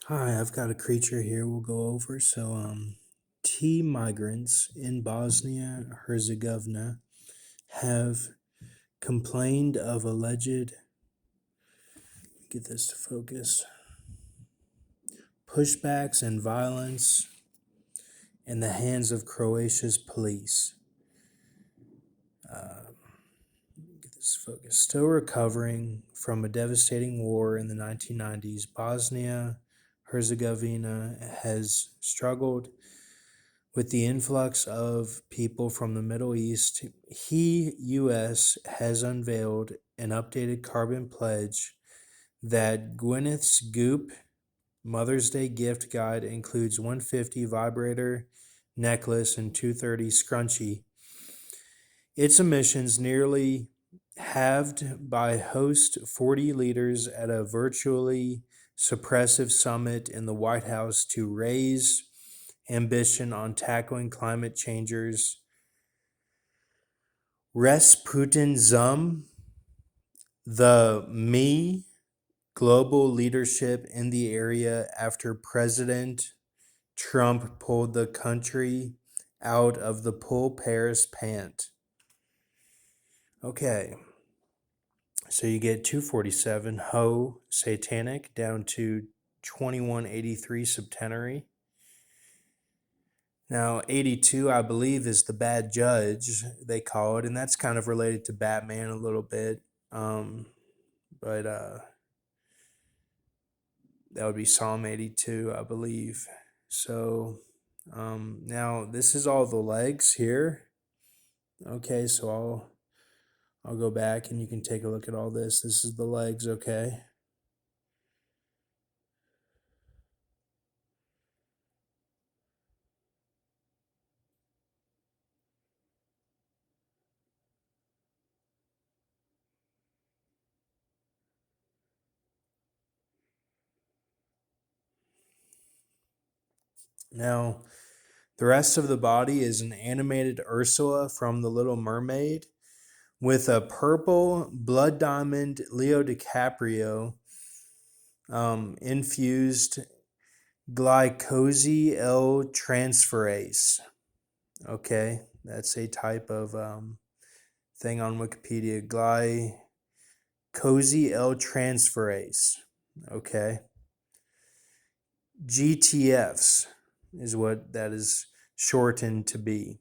Hi, I've got a creature here we'll go over. T migrants in Bosnia Herzegovina have complained of alleged, get this to focus, pushbacks and violence in the hands of Croatia's police. Uh, get this to focus. Still recovering from a devastating war in the 1990s, Bosnia Herzegovina has struggled with the influx of people from the Middle East. U.S. has unveiled an updated carbon pledge that Gwyneth's Goop Mother's Day gift guide includes 150 vibrator necklace and 230 scrunchie. Its emissions nearly halved by host 40 leaders at a virtually suppressive summit in the White House to raise ambition on tackling climate changes. Rasputin Zum, the me global leadership in the area after President Trump pulled the country out of the pull Paris pant. Okay, so you get 247 Ho Satanic down to 2183 Septenary. Now, 82, I believe, is the bad judge, they call it, and that's kind of related to Batman a little bit. But that would be Psalm 82, I believe. So now this is all the legs here. Okay, so I'll go back and you can take a look at all this. This is the legs, okay? Now, the rest of the body is an animated Ursula from The Little Mermaid with a purple blood diamond Leo DiCaprio infused glycosyl transferase. Okay, that's a type of thing on Wikipedia. Glycosyl transferase. Okay. GTFs is what that is shortened to be.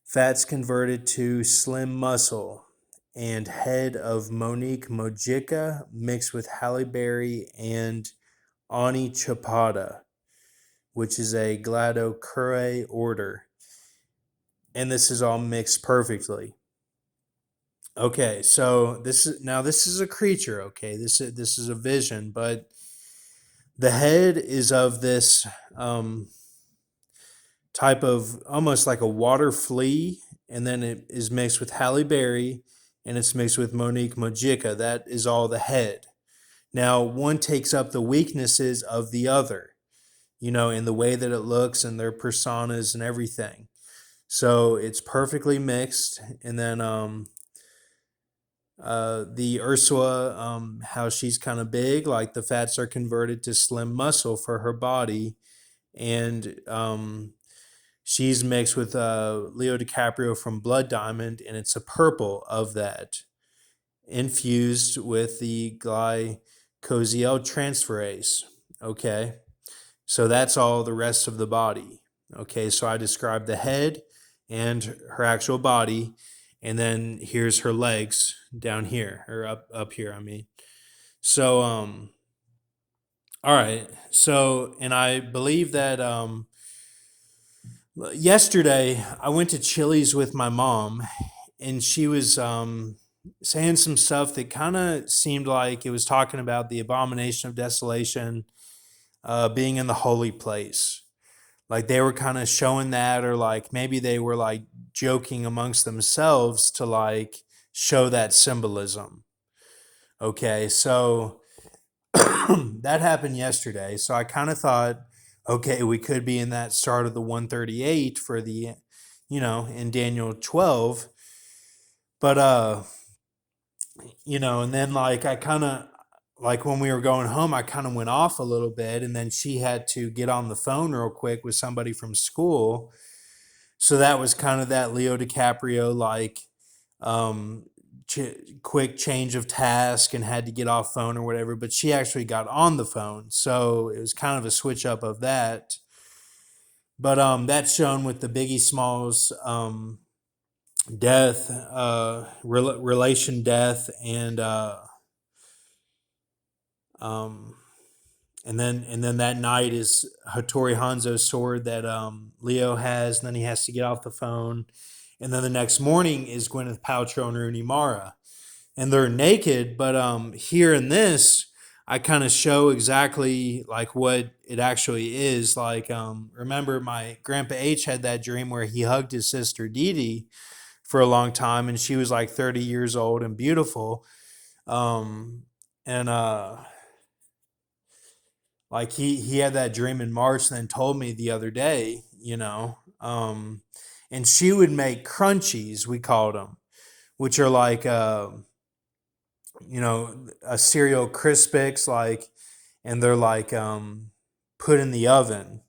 Fats converted to slim muscle and head of Monique Mojica mixed with Halle Berry and Ani Chapada, which is a Gladocurre order. And this is all mixed perfectly. Okay, so this is a creature, okay? This is a vision, but the head is of this type of almost like a water flea, and then it is mixed with Halle Berry, and it's mixed with Monique Mojica. That is all the head. Now, one takes up the weaknesses of the other, in the way that it looks and their personas and everything. So it's perfectly mixed. And then the Ursula, how she's kind of big, like the fats are converted to slim muscle for her body. And she's mixed with Leo DiCaprio from Blood Diamond, and it's a purple of that, infused with the glycosyl transferase. Okay, so that's all the rest of the body. Okay, so I described the head and her actual body, and then here's her legs down here, or up here, I mean. So all right. So, and I believe that yesterday I went to Chili's with my mom, and she was saying some stuff that kind of seemed like it was talking about the abomination of desolation being in the holy place. Like they were kind of showing that, or like maybe they were like joking amongst themselves to like show that symbolism. Okay, so that happened yesterday. So I kind of thought, okay, we could be in that start of the 138 for the, in Daniel 12. But, and then like I kind of, like when we were going home, I kind of went off a little bit, and then she had to get on the phone real quick with somebody from school. So that was kind of that Leo DiCaprio like um, quick change of task and had to get off phone or whatever. But she actually got on the phone, so it was kind of a switch up of that. But that's shown with the Biggie Smalls death, relation death, um, and then that night is Hattori Hanzo's sword that Leo has, and then he has to get off the phone. And then the next morning is Gwyneth Paltrow and Rooney Mara, and they're naked. But here in this, I kind of show exactly like what it actually is. Like, remember my grandpa H had that dream where he hugged his sister Dee Dee for a long time, and she was like 30 years old and beautiful. Um, and like he had that dream in March, and then told me the other day, and she would make crunchies, we called them, which are like a cereal Crispix, like, and they're like put in the oven,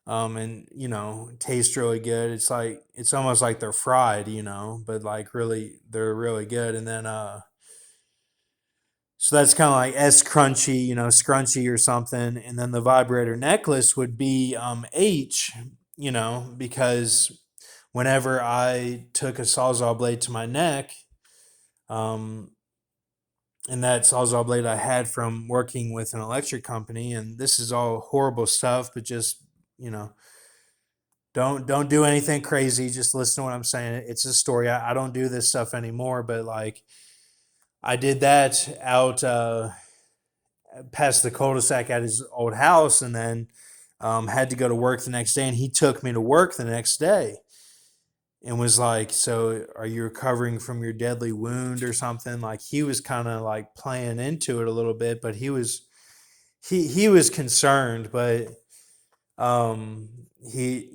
and taste really good. It's like it's almost like they're fried, but like really they're really good. And then so that's kind of like S crunchy, scrunchy or something. And then the vibrator necklace would be H, because whenever I took a sawzall blade to my neck, um, and that sawzall blade I had from working with an electric company, and this is all horrible stuff, but just you know, don't do anything crazy. Just listen to what I'm saying. It's a story. I don't do this stuff anymore, but like I did that out past the cul-de-sac at his old house, and then had to go to work the next day. And he took me to work the next day and was like, "So, are you recovering from your deadly wound or something?" Like he was kind of like playing into it a little bit, but he was concerned, but um, he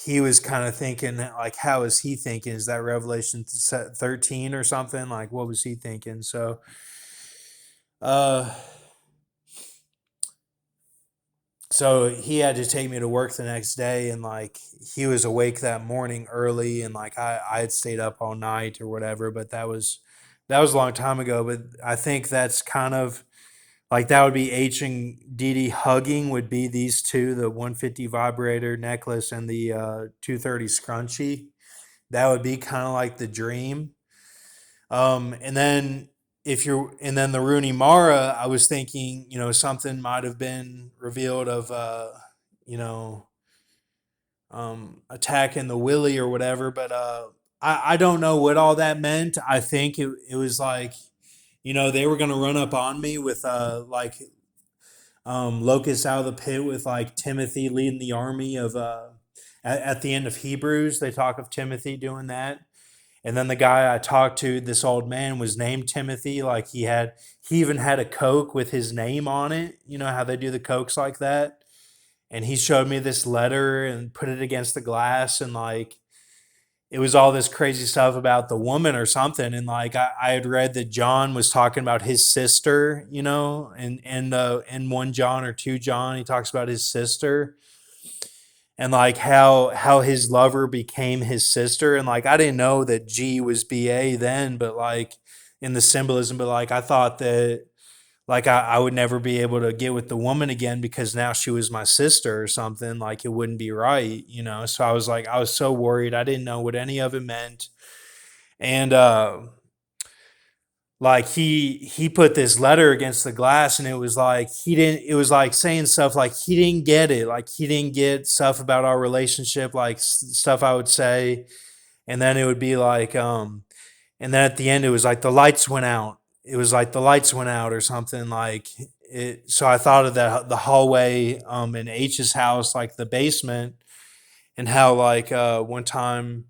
he was kind of thinking like, how is he thinking? Is that Revelation 13 or something? Like, what was he thinking? So, uh, so he had to take me to work the next day, and like he was awake that morning early, and like I had stayed up all night or whatever, but that was a long time ago. But I think that's kind of like that would be H and Dee hugging would be these two, the 150 vibrator necklace and the 230 scrunchie. That would be kind of like the dream. And then and then the Rooney Mara, I was thinking, something might have been revealed of, you know, attacking the Willie or whatever, but I don't know what all that meant. I think it was like, they were going to run up on me with like locusts out of the pit with like Timothy leading the army of, at the end of Hebrews, they talk of Timothy doing that. And then the guy I talked to, this old man, was named Timothy. Like he even had a Coke with his name on it. You know how they do the Cokes like that? And he showed me this letter and put it against the glass. And like, it was all this crazy stuff about the woman or something. And like, I had read that John was talking about his sister, in 1 John or 2 John, he talks about his sister and like how his lover became his sister. And like I didn't know that G was BA then, but like in the symbolism, but like I thought that like I would never be able to get with the woman again because now she was my sister or something. Like it wouldn't be right, so I was like, I was so worried. I didn't know what any of it meant. And like he put this letter against the glass, and it was like he didn't it was like saying stuff like he didn't get it, like he didn't get stuff about our relationship, like stuff I would say. And then it would be like and then at the end it was like the lights went out, it was like the lights went out or something like it. So I thought of the hallway in H's house, like the basement, and how like one time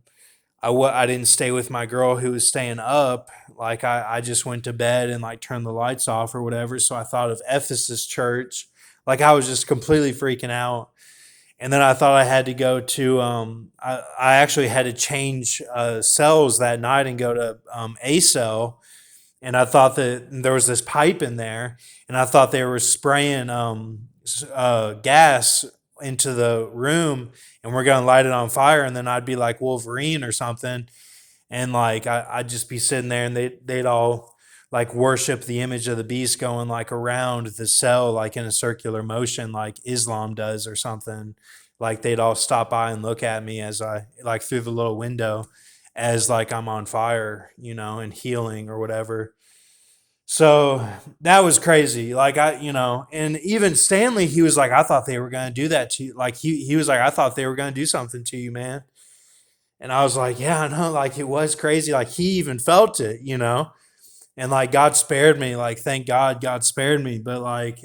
I didn't stay with my girl who was staying up. Like I just went to bed and like turned the lights off or whatever. So I thought of Ephesus Church. Like I was just completely freaking out. And then I thought I had to go to, I actually had to change cells that night and go to A cell. and I thought that there was this pipe in there, and I thought they were spraying gas into the room, and we're gonna light it on fire, and then I'd be like Wolverine or something, and like I'd just be sitting there, and they'd all like worship the image of the beast going like around the cell like in a circular motion like Islam does or something. Like they'd all stop by and look at me as I like through the little window as like I'm on fire, and healing or whatever. So that was crazy. Like and even Stanley, he was like, I thought they were gonna do that to you. Like he was like, I thought they were gonna do something to you, man. And I was like, yeah, I know, like it was crazy. Like he even felt it. And like God spared me. Like thank God God spared me. But like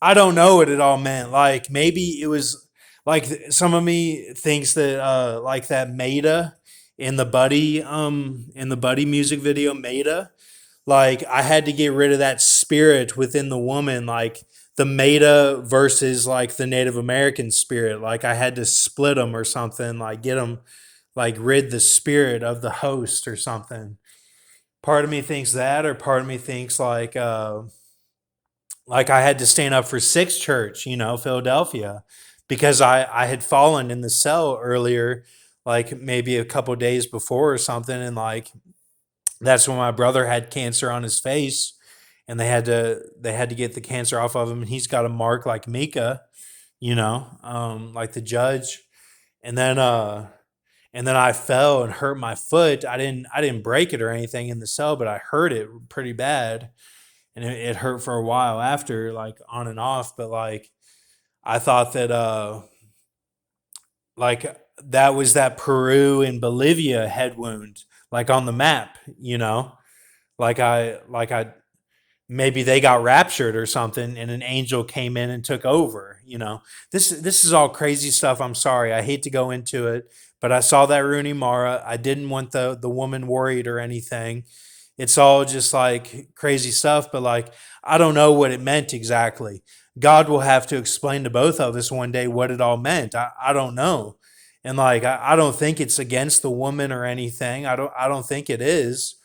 I don't know what it all meant. Like maybe it was like some of me thinks that like that Maida in the Buddy music video Maida, like I had to get rid of that spirit within the woman, like the Maida versus like the Native American spirit. Like I had to split them or something, like get them like rid the spirit of the host or something. Part of me thinks that, or part of me thinks like I had to stand up for Six Church, Philadelphia, because I had fallen in the cell earlier, like maybe a couple days before or something, and like that's when my brother had cancer on his face, and they had to get the cancer off of him, and he's got a mark like Mika, like the judge, and then I fell and hurt my foot. I didn't break it or anything in the cell, but I hurt it pretty bad, and it hurt for a while after, like on and off. But like I thought that like that was that Peru and Bolivia head wound, like on the map, like I maybe they got raptured or something, and an angel came in and took over. This is all crazy stuff. I'm sorry, I hate to go into it, but I saw that Rooney Mara. I didn't want the woman worried or anything. It's all just like crazy stuff, but like I don't know what it meant exactly. God will have to explain to both of us one day what it all meant. I don't know. And like I don't think it's against the woman or anything. I don't think it is.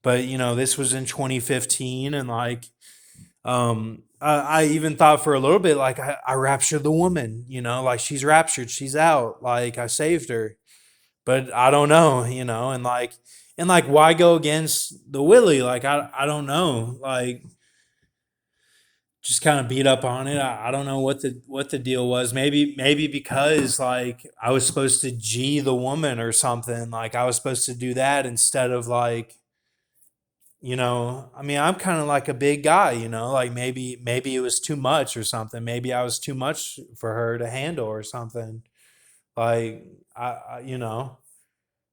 But this was in 2015, and like I even thought for a little bit like I raptured the woman, like she's raptured, she's out, like I saved her. But I don't know, and like why go against the Willie? Like I don't know. Like just kind of beat up on it. I don't know what the deal was. Maybe because like I was supposed to G the woman or something. Like I was supposed to do that instead of like I mean, I'm kind of like a big guy, like maybe it was too much or something. Maybe I was too much for her to handle or something. Like I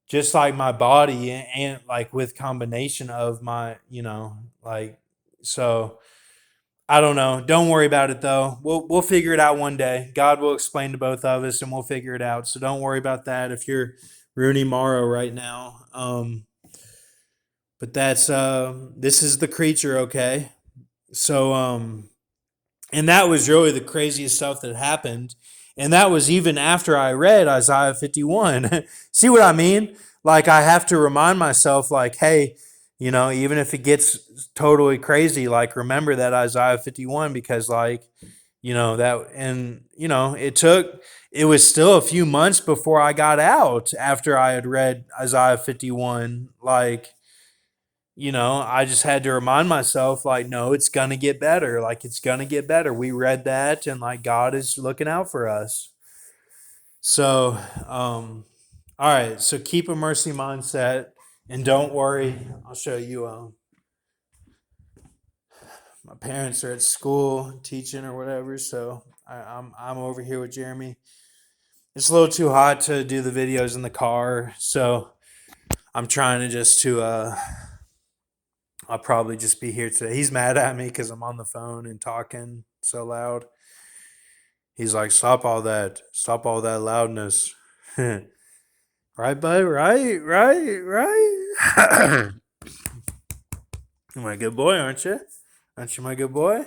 just like my body, and like with combination of my, like so I don't know. Don't worry about it though. We'll figure it out one day. God will explain to both of us, and we'll figure it out. So don't worry about that if you're Rooney Mara right now. But that's this is the creature, okay? So and that was really the craziest stuff that happened. And that was even after I read Isaiah 51. See what I mean? Like I have to remind myself like, hey, even if it gets totally crazy, like remember that Isaiah 51, because like, that, and it was still a few months before I got out after I had read Isaiah 51. Like, I just had to remind myself, like, no, it's going to get better. Like, it's going to get better. We read that, and like, God is looking out for us. So, all right. So, keep a mercy mindset, and don't worry. I'll show you. My parents are at school teaching or whatever. So, I'm over here with Jeremy. It's a little too hot to do the videos in the car. So, I'm trying to just to I'll probably just be here today. He's mad at me because I'm on the phone and talking so loud. He's like, stop all that. Stop all that loudness. Right, bud? Right, right, right. You're my good boy, aren't you? Aren't you my good boy?